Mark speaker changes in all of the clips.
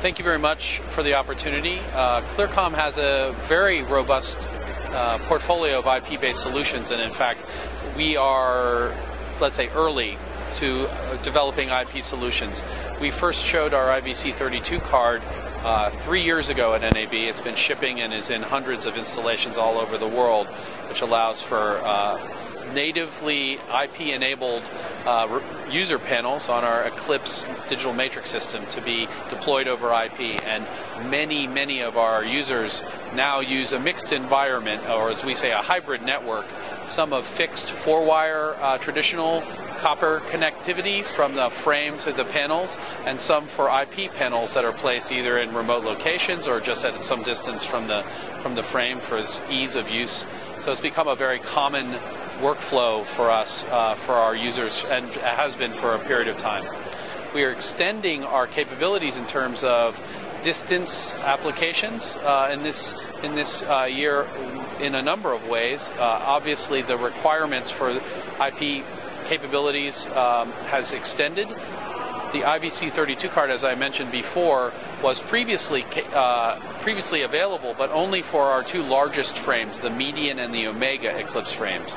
Speaker 1: Thank you very much for the opportunity. Clearcom has a very robust portfolio of IP-based solutions, and in fact, we are, let's say, early to developing IP solutions. We first showed our IVC32 card 3 years ago at NAB. It's been shipping and is in hundreds of installations all over the world, which allows for natively IP-enabled user panels on our Eclipse digital matrix system to be deployed over IP. And many of our users now use a mixed environment, or as we say, a hybrid network, some of fixed 4-wire traditional copper connectivity from the frame to the panels, and some for IP panels that are placed either in remote locations or just at some distance from the frame for ease of use. So it's become a very common workflow for us, for our users, and has been for a period of time. We are extending our capabilities in terms of distance applications in this year in a number of ways. Obviously, the requirements for IP capabilities has extended. The IVC32 card, as I mentioned before, was previously available, but only for our two largest frames, the MEDIEN and the Omega Eclipse frames.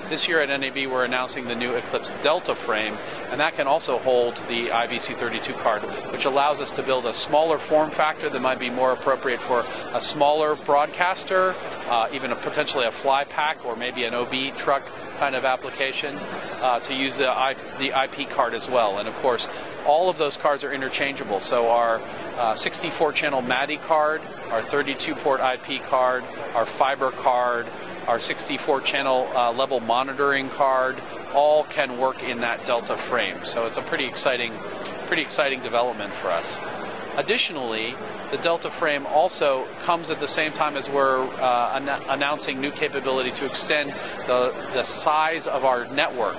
Speaker 1: This year at NAB, we're announcing the new Eclipse Delta frame, and that can also hold the IVC32 card, which allows us to build a smaller form factor that might be more appropriate for a smaller broadcaster, even potentially a fly pack or maybe an OB truck kind of application, to use the IP card as well. And of course, all of those cards are interchangeable. So our 64-channel MADI card, our 32-port IP card, our fiber card, our 64-channel level monitoring card, all can work in that Delta frame. So it's a pretty exciting development for us. Additionally, the Delta frame also comes at the same time as we're announcing new capability to extend the size of our network.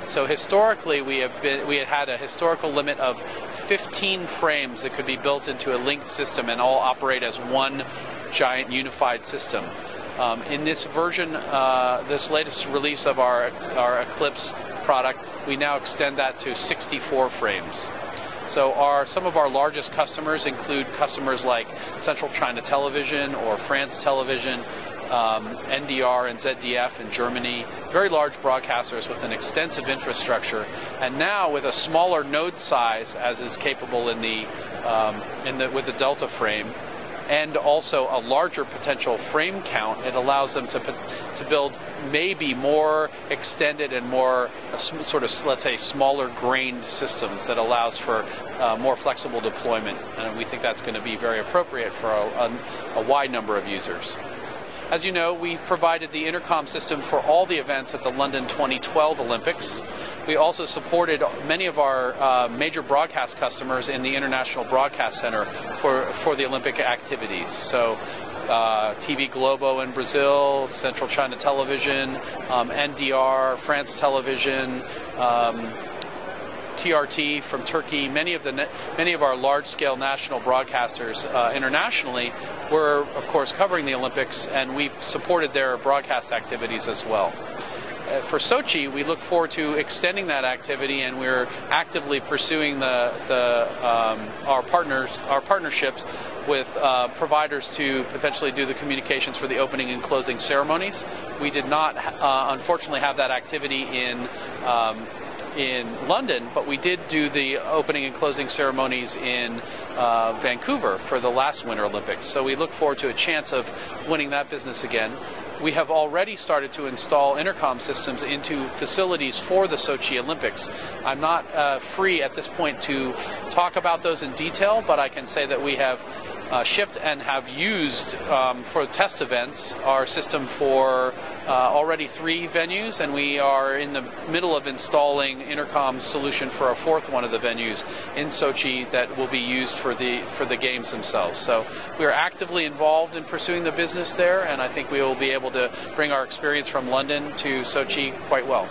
Speaker 1: So historically, we had a historical limit of 15 frames that could be built into a linked system and all operate as one giant unified system. In this version, this latest release of our Eclipse product, we now extend that to 64 frames. So some of our largest customers include customers like Central China Television or France Television, NDR and ZDF in Germany, very large broadcasters with an extensive infrastructure, and now with a smaller node size, as is capable with the Delta frame, and also a larger potential frame count, it allows them to build maybe more extended and more sort of, let's say, smaller grained systems that allows for more flexible deployment. And we think that's going to be very appropriate for a wide number of users. As you know, we provided the intercom system for all the events at the London 2012 Olympics. We also supported many of our major broadcast customers in the International Broadcast Center for the Olympic activities. So TV Globo in Brazil, Central China Television, NDR, France Television, TRT from Turkey, many of our large-scale national broadcasters internationally were, of course, covering the Olympics, and we supported their broadcast activities as well. For Sochi, we look forward to extending that activity, and we're actively pursuing our partnerships with providers to potentially do the communications for the opening and closing ceremonies. We did not, unfortunately, have that activity in London, but we did do the opening and closing ceremonies in Vancouver for the last Winter Olympics. So we look forward to a chance of winning that business again. We have already started to install intercom systems into facilities for the Sochi Olympics. I'm not free at this point to talk about those in detail, but I can say that we have shipped and have used for test events our system for already 3 venues, and we are in the middle of installing intercom solution for a 4th one of the venues in Sochi that will be used for the games themselves. So we are actively involved in pursuing the business there, and I think we will be able to bring our experience from London to Sochi quite well.